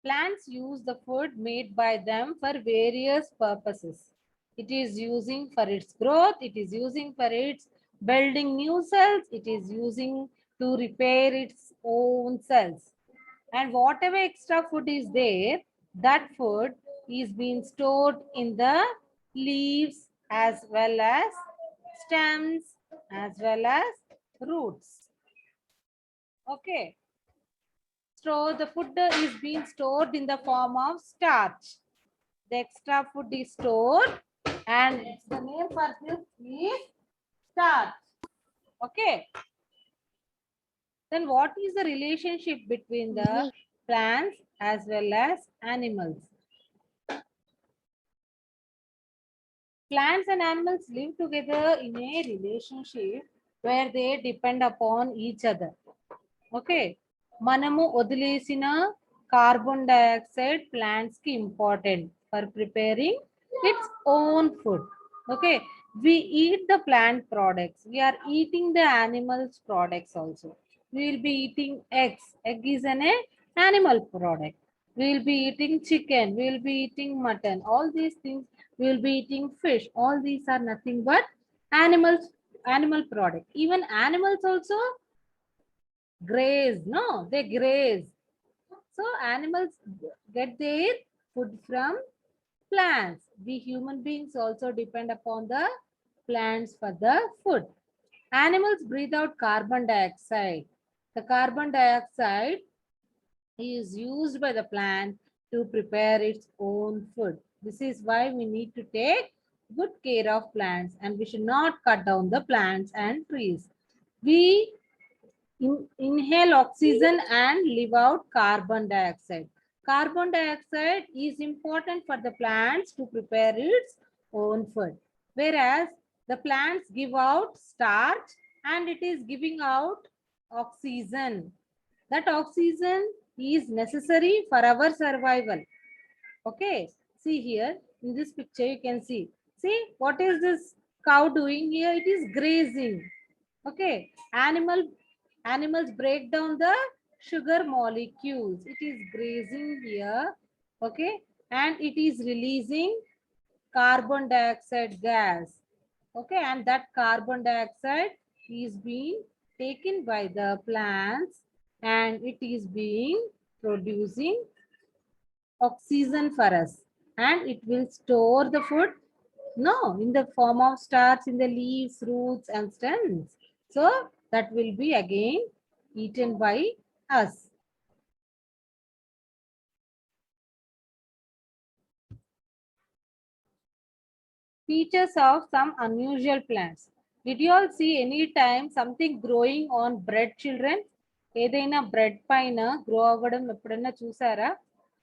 Plants use the food made by them for various purposes. It is using for its growth, it is using for its building new cells, it is using to repair its own cells. And whatever extra food is there, that food is being stored in the leaves as well as stems as well as roots. Okay. So the food is being stored in the form of starch. The extra food is stored and the name for this is starch. Okay. Then what is the relationship between the plants as well as animals? Plants and animals live together in a relationship where they depend upon each other. Okay. మనము వదిలేసిన carbon dioxide plants కి important for preparing its own food. Okay, we eat the plant products, we are eating the animals products also. We will be eating eggs. Egg is an animal product. We will be eating chicken, we will be eating mutton, all these things. We will be eating fish. All these are nothing but animal product. Even animals also graze. No, they graze. So animals get their food from plants. We human beings also depend upon the plants for the food. Animals breathe out carbon dioxide. The carbon dioxide is used by the plant to prepare its own food. This is why we need to take good care of plants and we should not cut down the plants and trees. We inhale oxygen and leave out carbon dioxide. Carbon dioxide is important for the plants to prepare its own food. Whereas the plants give out starch and it is giving out oxygen. That oxygen is necessary for our survival. Okay, see here in this picture you can see. See what is this cow doing here? It is grazing. Okay, animals break down the sugar molecules. It is grazing here. Okay, and it is releasing carbon dioxide gas. Okay, and that carbon dioxide is being taken by the plants and it is being producing oxygen for us, and it will store the food, no, in the form of starch in the leaves, roots and stems. So that will be again eaten by us. Features of some unusual plants. Did you all see any time something growing on bread, children? ఏదైనా bread పైన grow అవ్వడం ఎప్పుడైనా చూసారా?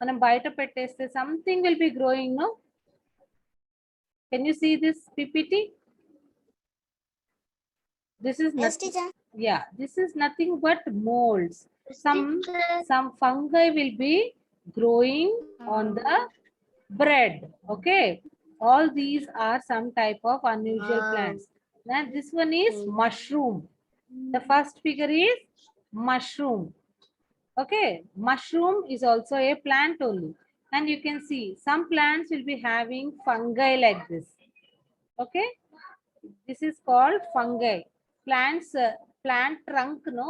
మనం బయట పెట్టేస్తే something will be growing. No, can you see this PPT? This is nothing. Yeah, this is nothing but molds. Some fungi will be growing on the bread. Okay, all these are some type of unusual plants. Now this one is mushroom. The first figure is mushroom. Okay, mushroom is also a plant only, and you can see some plants will be having fungi like this. Okay, this is called fungi. Plants plant trunk, no,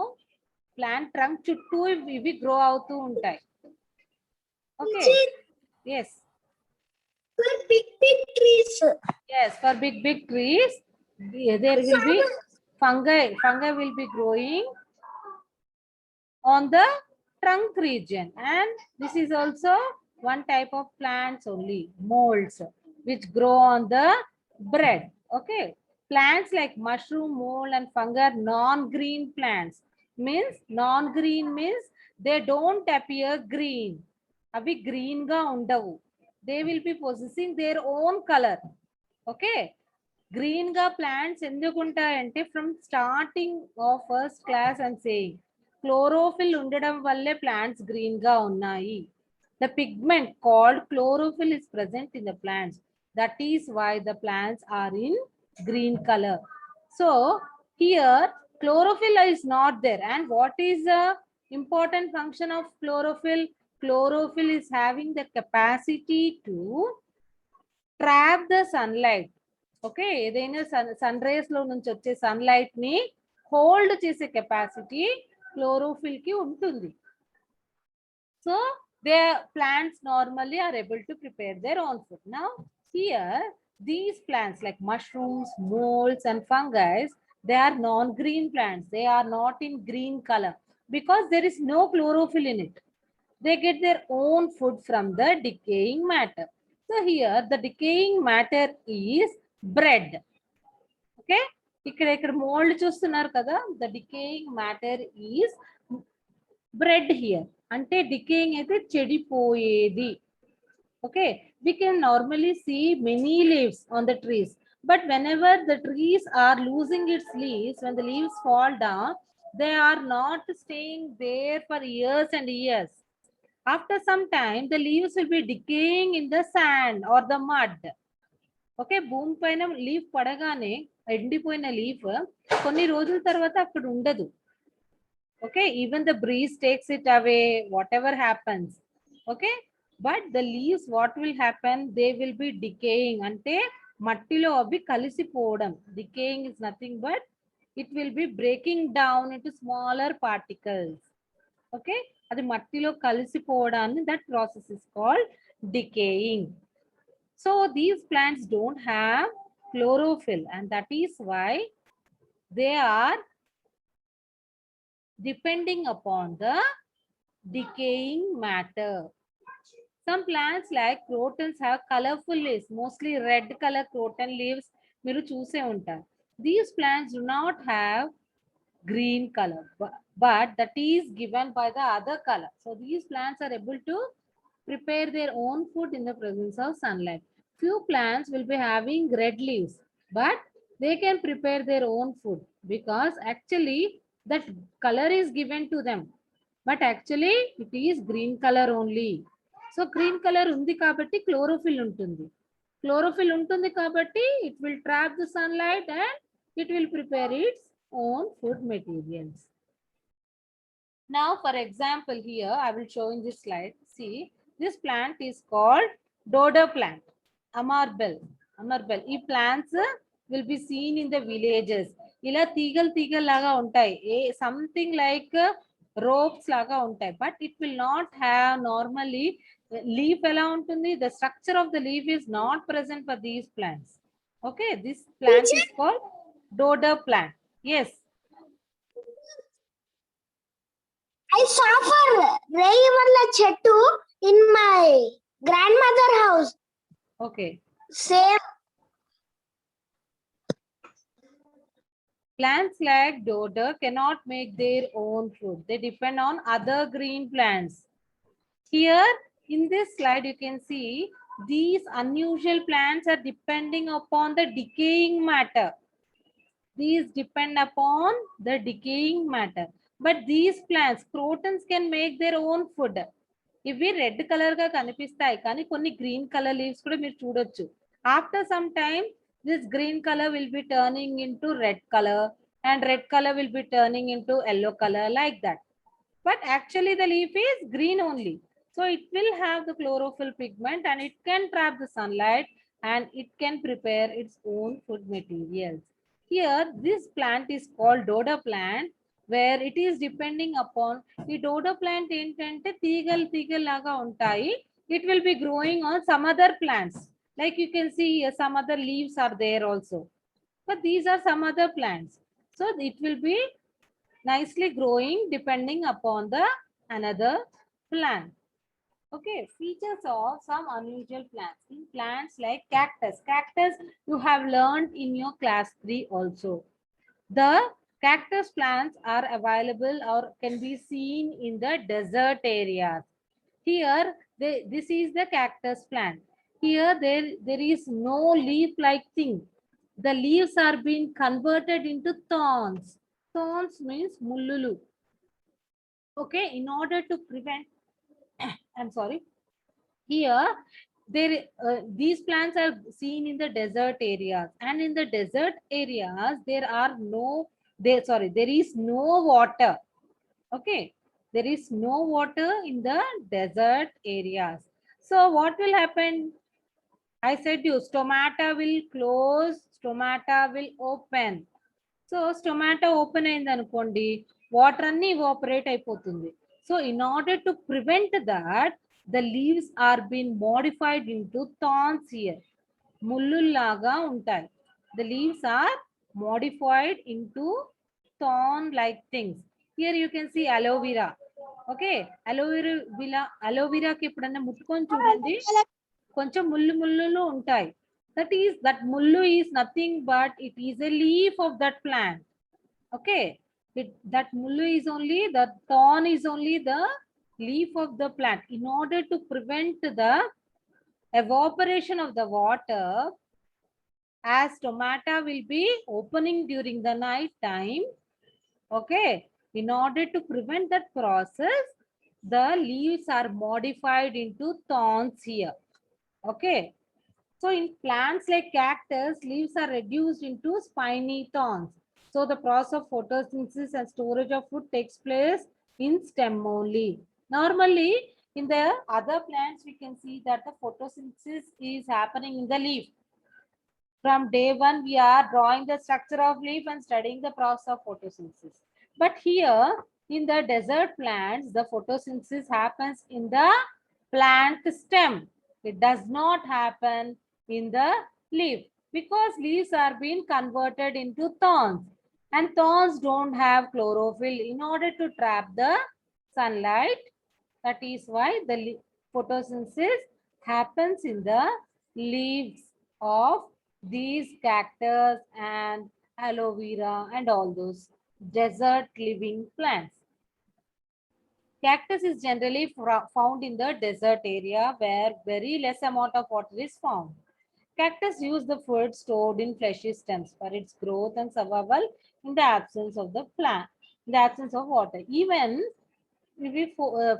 plant trunk చుట్టూ ఇవి grow అవుతూ ఉంటాయి. Okay, yes, For big trees. yes, for big trees there will be fungi will be growing on the trunk region, and this is also one type of plants only, molds, which grow on the bread. Okay, plants like mushroom, mold and fungi are non-green plants. Means non-green means they don't appear green. Avi green ga undavu. They will be possessing their own color. Okay, green ga plants endukuntayanటే from starting of first class and saying chlorophyll ఉండడం వల్లే plants green గా ఉన్నాయి. The pigment called chlorophyll is present in the plants. That is why the plants are in green color. So here chlorophyll is not there, and what is the important function of chlorophyll? chlorophyll is having the capacity to trap the sunlight. Okay, ఏదైనా sun rays లో నుంచి వచ్చే sunlight ని hold చేసే capacity chlorophyll కి ఉంటుంది. So they plants normally are able to prepare their own food. Now here these plants like mushrooms, molds and fungi, they are non-green plants. They are not in green color because there is no chlorophyll in it. They get their own food from the decaying matter. So here the decaying matter is bread. Okay, ఇక్కడ mold చూస్తున్నారు కదా, the decaying matter is bread here. అంటే decaying అయితే చెడిపోయేది. Okay, we can normally see many leaves on the trees, but whenever the trees are losing its leaves, when the leaves fall down, they are not staying there for years and years. After some time the leaves will be decaying in the sand or the mud. Okay, భూమి పైన leaf పడగానే ఎండిపోయిన leaf కొన్ని రోజుల తర్వాత అక్కడ ఉండదు. Okay, even the breeze takes it away, whatever happens. Okay, but the leaves, what will happen, they will be decaying. Ante mattilo avi kalisipovam. Decaying is nothing but it will be breaking down into smaller particles. Okay, adi mattilo kalisipovadanni, that process is called decaying. So these plants don't have chlorophyll, and that is why they are depending upon the decaying matter. Some plants like crotons have colorful leaves, mostly red color croton leaves. Miru choose untaru. These plants do not have green color, but that is given by the other color. So these plants are able to prepare their own food in the presence of sunlight. Few plants will be having red leaves, but they can prepare their own food because actually that color is given to them, but actually it is green color only. So green color undi kabatti chlorophyll untundi. Chlorophyll untundi kabatti it will trap the sunlight and it will prepare its own food materials. Now for example here I will show in this slide. See, this plant is called dodo plant, amarbel. ఈ plants will be seen in the villages. ఇలా తీగలు లాగా ఉంటాయి, something like ropes లాగా ఉంటాయి, but it will not have normally leaf ఎలా ఉంటుంది, the structure of the leaf is not present for these plants. Okay, this plant is called dodo plant. Yes, I saw for Rayamalla Chettu in my grandmother house. okay. Same. Plants like dodo cannot make their own food. They depend on other green plants. Here in this slide you can see these unusual plants are depending upon the decaying matter. These depend upon the decaying matter. But these plants, crotons, can make their own food. ఇవి red colour గా కనిపిస్తాయి కానీ కొన్ని green colour leaves కూడా మీరు చూడొచ్చు. After some time this green color will be turning into red color and red color will be turning into yellow color, like that. But actually the leaf is green only. So it will have the chlorophyll pigment and it can trap the sunlight and it can prepare its own food materials. Here this plant is called dodo plant, where it is depending upon the dodo plant entante తీగలు లాగా ఉంటాయి. It will be growing on some other plants. Like you can see here, some other leaves are there also. But these are some other plants. So it will be nicely growing depending upon the another plant. Okay, features of some unusual plants. In plants like cactus. Cactus you have learned in your class 3 also. The cactus plants are available or can be seen in the desert areas. Here, this is the cactus plant. Here, there is no leaf-like thing. The leaves are being converted into thorns. Thorns means mullulu. Okay, in order to prevent, I'm sorry. Here, these plants are seen in the desert areas, and in the desert areas there is no water. Okay, There is no water in the desert areas. So what will happen? I said you, stomata will close, stomata will open. So stomata open అయింది అనుకోండి, water అన్ని evaporate అయిపోతుంది. So in order to prevent that, the leaves are being modified into thorns here. ముళ్ళుల్లాగా ఉంటాయి. The leaves are modified into thorn like things. Here you can see aloe vera. Okay, aloe vera కి ఎప్పుడన్నా ముట్టుకొని చూడండి, కొంచెం ముళ్ళు ఉంటాయి. That mullu is nothing but it is a leaf of that plant. Okay, that mullu is only, the thorn is only the leaf of the plant. In order to prevent the evaporation of the water, as stomata will be opening during the night time, okay, in order to prevent that process, the leaves are modified into thorns here. Okay, so in plants like cactus, leaves are reduced into spiny thorns. So the process of photosynthesis and storage of food takes place in stem only. Normally, in the other plants, we can see that the photosynthesis is happening in the leaf. From day one, we are drawing the structure of leaf and studying the process of photosynthesis. But here, in the desert plants, the photosynthesis happens in the plant stem. It does not happen in the leaf because leaves are being converted into thorns, and thorns don't have chlorophyll in order to trap the sunlight. That is why the photosynthesis happens in the leaves of these cactus and aloe vera and all those desert living plants. Cactus is generally found in the desert area where very less amount of water is found. Cactus use the food stored in fleshy stems for its growth and survival in the absence of the plant, in the absence of water. Even ఇవి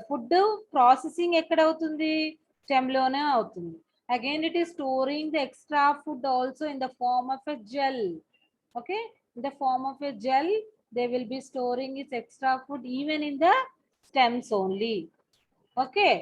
food processing ఎక్కడ అవుతుంది, stem లోనే అవుతుంది. Again, it is storing the extra food also in the form of a gel. Okay, in the form of a gel, they will be storing its extra food even in the stems only. Okay,